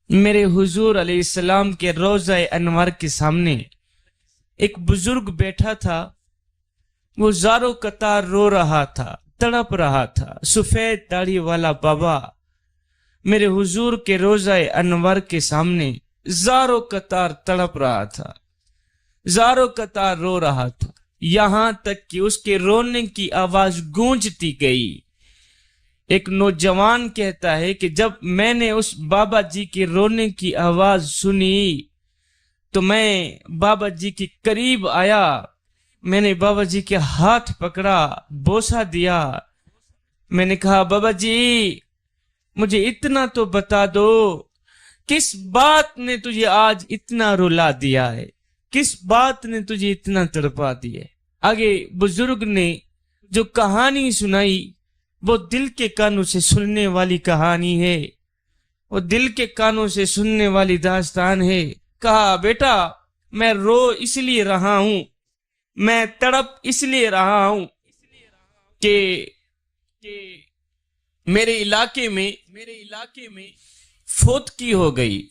میرے حضور علیہ السلام کے روضہ انور کے سامنے ایک بزرگ بیٹھا تھا. وہ زاروں قطار رو رہا تھا، تڑپ رہا تھا. سفید داڑھی والا بابا میرے حضور کے روضہ انور کے سامنے زاروں قطار تڑپ رہا تھا، زاروں قطار رو رہا تھا، یہاں تک کہ اس کے رونے کی آواز گونجتی گئی. ایک نوجوان کہتا ہے کہ جب میں نے اس بابا جی کے رونے کی آواز سنی تو میں بابا جی کے قریب آیا. میں نے بابا جی کے ہاتھ پکڑا، بوسہ دیا. میں نے کہا بابا جی مجھے اتنا تو بتا دو، کس بات نے تجھے آج اتنا رلا دیا ہے، کس بات نے تجھے اتنا تڑپا دیا ہے. آگے بزرگ نے جو کہانی سنائی وہ دل کے کانوں سے سننے والی کہانی ہے، وہ دل کے کانوں سے سننے والی داستان ہے. کہا بیٹا میں رو اس لیے رہا ہوں، میں تڑپ اس لیے رہا ہوں کہ میرے علاقے میں فوت کی ہو گئی،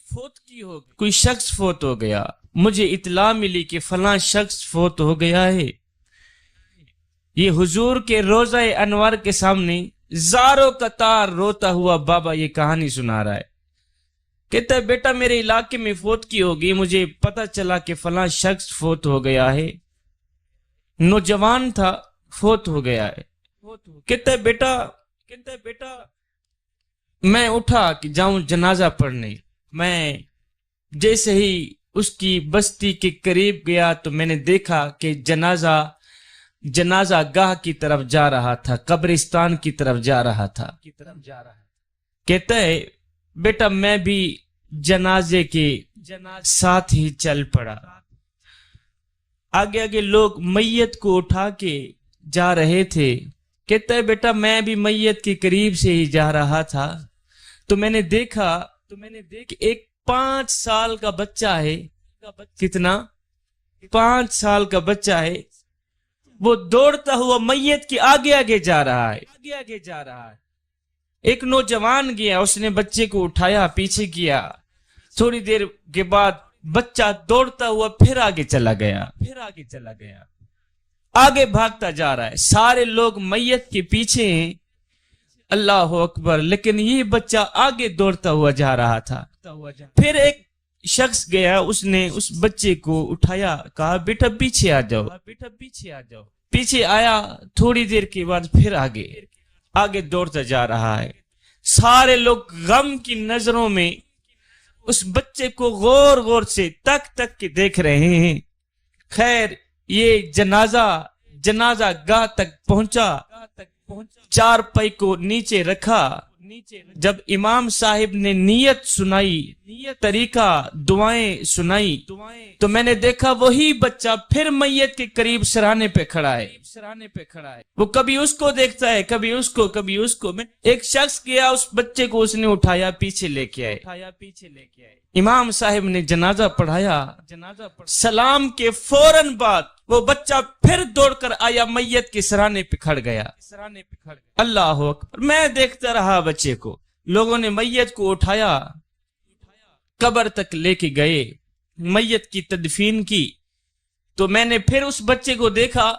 کوئی شخص فوت ہو گیا. مجھے اطلاع ملی کہ فلاں شخص فوت ہو گیا ہے. یہ حضور کے روضہ انور کے سامنے زاروں قطار روتا ہوا بابا یہ کہانی سنا رہا ہے. کہتا ہے بیٹا میرے علاقے میں فوت کی ہوگی، مجھے پتا چلا کہ فلاں شخص فوت ہو گیا ہے. نوجوان تھا، فوت ہو گیا ہے. کہتا ہے بیٹا میں اٹھا کہ جاؤں جنازہ پڑھنے. میں جیسے ہی اس کی بستی کے قریب گیا تو میں نے دیکھا کہ جنازہ گاہ کی طرف جا رہا تھا، قبرستان کی طرف جا رہا تھا. کہتا ہے بیٹا میں بھی جنازے کے ساتھ ہی چل پڑا. آگے آگے لوگ میت کو اٹھا کے جا رہے تھے. کہتا ہے بیٹا میں بھی میت کے قریب سے ہی جا رہا تھا تو میں نے دیکھا کہ ایک 5 سال کا بچہ ہے. کتنا؟ 5 سال کا بچہ ہے. وہ دوڑتا ہوا میت کے آگے آگے جا رہا ہے. ایک نوجوان گیا، اس نے بچے کو اٹھایا، پیچھے کیا. تھوڑی دیر کے بعد بچہ دوڑتا ہوا پھر آگے چلا گیا، آگے بھاگتا جا رہا ہے. سارے لوگ میت کے پیچھے ہیں، اللہ اکبر، لیکن یہ بچہ آگے دوڑتا ہوا جا رہا تھا. پھر ایک شخص گیا، اس نے اس بچے کو اٹھایا، کہا بیٹا پیچھے آ جاؤ. پیچھے آیا، تھوڑی دیر کے بعد پھر آگے دوڑتا جا رہا ہے. سارے لوگ غم کی نظروں میں اس بچے کو غور غور سے تک کے دیکھ رہے ہیں. خیر یہ جنازہ گاہ تک پہنچا. 4 پائی کو نیچے رکھا. جب امام صاحب نے نیت سنائی، طریقہ دعائیں سنائی تو میں نے دیکھا وہی بچہ پھر میت کے قریب سرانے پہ کھڑا ہے. وہ کبھی اس کو دیکھتا ہے، کبھی اس کو. میں ایک شخص گیا، اس بچے کو اس نے اٹھایا، پیچھے لے کے آئے. امام صاحب نے جنازہ پڑھایا. سلام کے فوراً بعد وہ بچہ پھر دوڑ کر آیا، میت کے سرانے پہ کھڑ گیا. اللہ اکبر. میں دیکھتا رہا بچے کو. لوگوں نے میت کو اٹھایا، قبر تک لے کے گئے، میت کی تدفین کی. تو میں نے پھر اس بچے کو دیکھا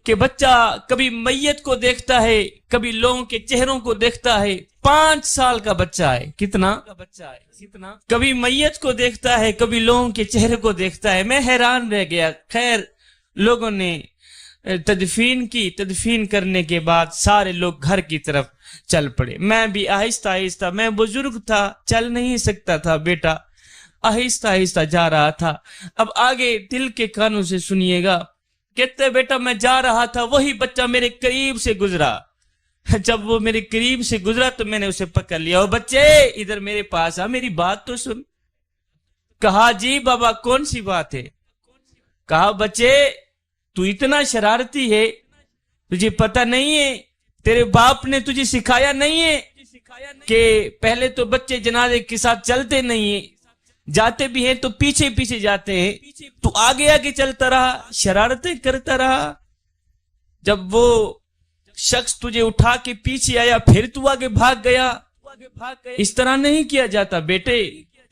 کہ بچہ کبھی میت کو دیکھتا ہے، کبھی لوگوں کے چہروں کو دیکھتا ہے. 5 سال کا بچہ ہے. کتنا؟ کبھی میت کو دیکھتا ہے، کبھی لوگوں کے چہرے کو دیکھتا ہے. میں حیران رہ گیا. خیر لوگوں نے تدفین کرنے کے بعد سارے لوگ گھر کی طرف چل پڑے. میں بھی آہستہ، میں بزرگ تھا، چل نہیں سکتا تھا بیٹا، آہستہ جا رہا تھا. اب آگے دل کے کانوں سے سنیے گا. کہتے بیٹا میں جا رہا تھا، وہی بچہ میرے قریب سے گزرا. جب وہ میرے قریب سے گزرا تو میں نے اسے پکڑ لیا. او بچے ادھر میرے پاس آ، میری بات تو سن. کہا جی بابا کون سی بات ہے؟ کہا بچے تو اتنا شرارتی ہے، تجھے پتہ نہیں ہے، تیرے باپ نے تجھے سکھایا نہیں ہے کہ پہلے تو بچے جنازے کے ساتھ چلتے نہیں ہیں، جاتے بھی ہیں تو پیچھے جاتے ہیں. تو آگے چلتا رہا، شرارتیں کرتا رہا. جب وہ شخص تجھے اٹھا کے پیچھے آیا پھر تو آگے بھاگ گیا. اس طرح نہیں کیا جاتا بیٹے.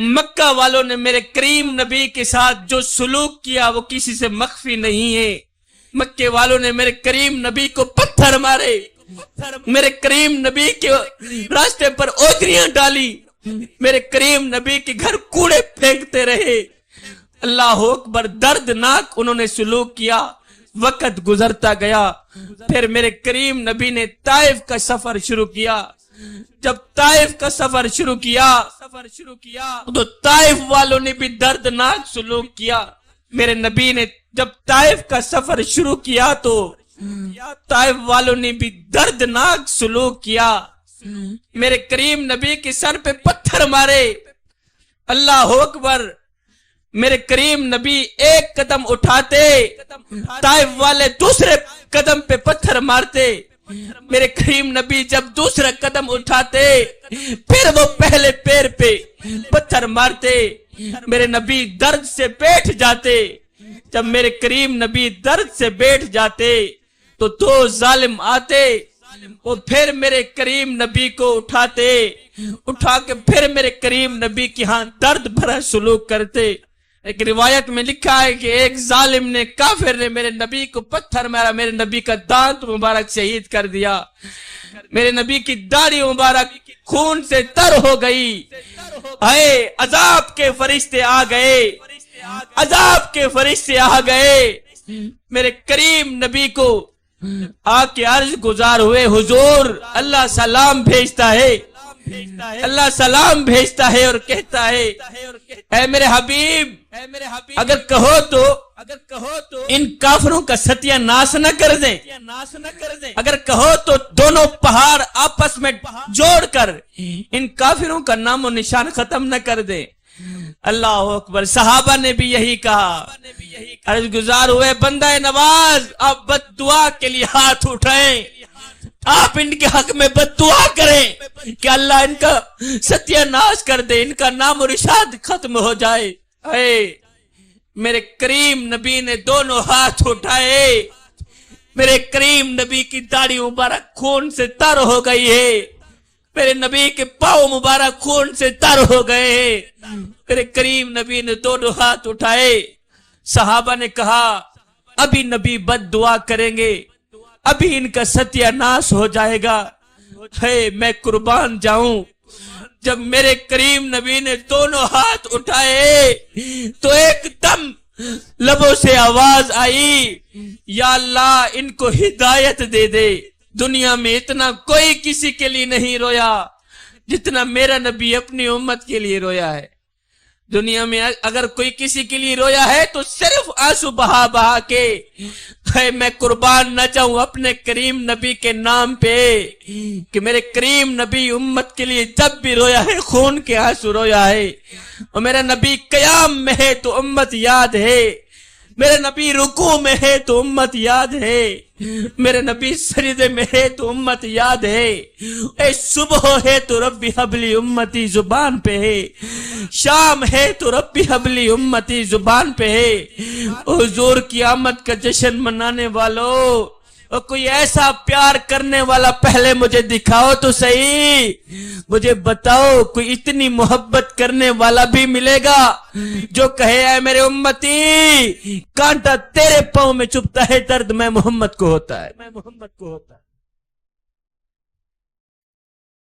مکہ والوں نے میرے کریم نبی کے ساتھ جو سلوک کیا وہ کسی سے مخفی نہیں ہے. مکے والوں نے میرے کریم نبی کو پتھر مارے, میرے کریم نبی کے راستے پر اوجریاں ڈالی, میرے کریم نبی کے گھر کوڑے پھینکتے رہے. اللہ اکبر, دردناک انہوں نے سلوک کیا. وقت گزرتا گیا, پھر میرے کریم نبی نے طائف کا سفر شروع کیا. جب طائف کا سفر شروع کیا تو طائف والوں نے بھی دردناک سلوک کیا. میرے نبی نے جب طائف کا سفر شروع کیا تو طائف والوں نے بھی دردناک سلوک کیا. میرے کریم نبی کے سر پہ پتھر مارے. اللہ اکبر, میرے کریم نبی ایک قدم اٹھاتے, طائف والے دوسرے قدم پہ پتھر مارتے. میرے کریم نبی جب دوسرا قدم اٹھاتے پھر وہ پہلے پیر پہ پتھر مارتے. میرے نبی درد سے بیٹھ جاتے. جب میرے کریم نبی درد سے بیٹھ جاتے تو دو ظالم آتے, وہ پھر میرے کریم نبی کو اٹھا کے پھر میرے کریم نبی کی ہاں درد بھرا سلوک کرتے. ایک روایت میں لکھا ہے کہ ایک ظالم نے, کافر نے میرے نبی کو پتھر مارا, میرے نبی کا دانت مبارک شہید کر دیا. میرے نبی کی داڑھی مبارک خون سے تر ہو گئی. اے عذاب کے فرشتے آ گئے, عذاب کے فرشتے آ گئے. میرے کریم نبی کو آ کے عرض گزار ہوئے, حضور اللہ سلام بھیجتا ہے, اللہ سلام بھیجتا ہے اور کہتا ہے اے میرے حبیب, اگر کہو تو ان کافروں کا ستیہ ناش نہ کر دیں, اگر کہو تو دونوں پہاڑ آپس میں جوڑ کر ان کافروں کا نام و نشان ختم نہ کر دیں. اللہ اکبر. صحابہ نے بھی یہی کہا. عرض گزار ہوئے, بندہ نواز آپ بد دعا کے لیے ہاتھ اٹھائیں, آپ ان کے حق میں بد دعا کریں کہ اللہ ان کا ستیہ ناش کر دے, ان کا نام و نشان ختم ہو جائے. اے میرے کریم نبی نے دونوں ہاتھ اٹھائے. میرے کریم نبی کی داڑھی مبارک خون سے تر ہو گئی ہے, میرے نبی کے پاؤں مبارک خون سے تر ہو گئے ہیں. میرے کریم نبی نے دونوں ہاتھ اٹھائے. صحابہ نے کہا ابھی نبی بد دعا کریں گے, ابھی ان کا ستیہ ناش ہو جائے گا. ہے میں قربان جاؤں. جب میرے کریم نبی نے دونوں ہاتھ اٹھائے تو ایک دم لبوں سے آواز آئی, یا اللہ ان کو ہدایت دے دے. دنیا میں اتنا کوئی کسی کے لیے نہیں رویا جتنا میرا نبی اپنی امت کے لیے رویا ہے. دنیا میں اگر کوئی کسی کے لیے رویا ہے تو صرف آنسو بہا بہا کے. میں قربان نہ جاؤں اپنے کریم نبی کے نام پہ کہ میرے کریم نبی امت کے لیے جب بھی رویا ہے خون کے آنسو رویا ہے. اور میرا نبی قیام میں ہے تو امت یاد ہے, میرے نبی رکوع میں ہے تو امت یاد ہے, میرے نبی سجدے میں ہے تو امت یاد ہے. اے صبح ہے تو ربی حبلی امتی زبان پہ ہے, شام ہے تو ربی حبلی امتی زبان پہ ہے. حضور کی آمد کا جشن منانے والوں, اور کوئی ایسا پیار کرنے والا پہلے مجھے دکھاؤ تو صحیح, مجھے بتاؤ کوئی اتنی محبت کرنے والا بھی ملے گا جو کہے اے میرے امتی, کانٹا تیرے پاؤں میں چبھتا ہے, درد میں محمد کو ہوتا ہے.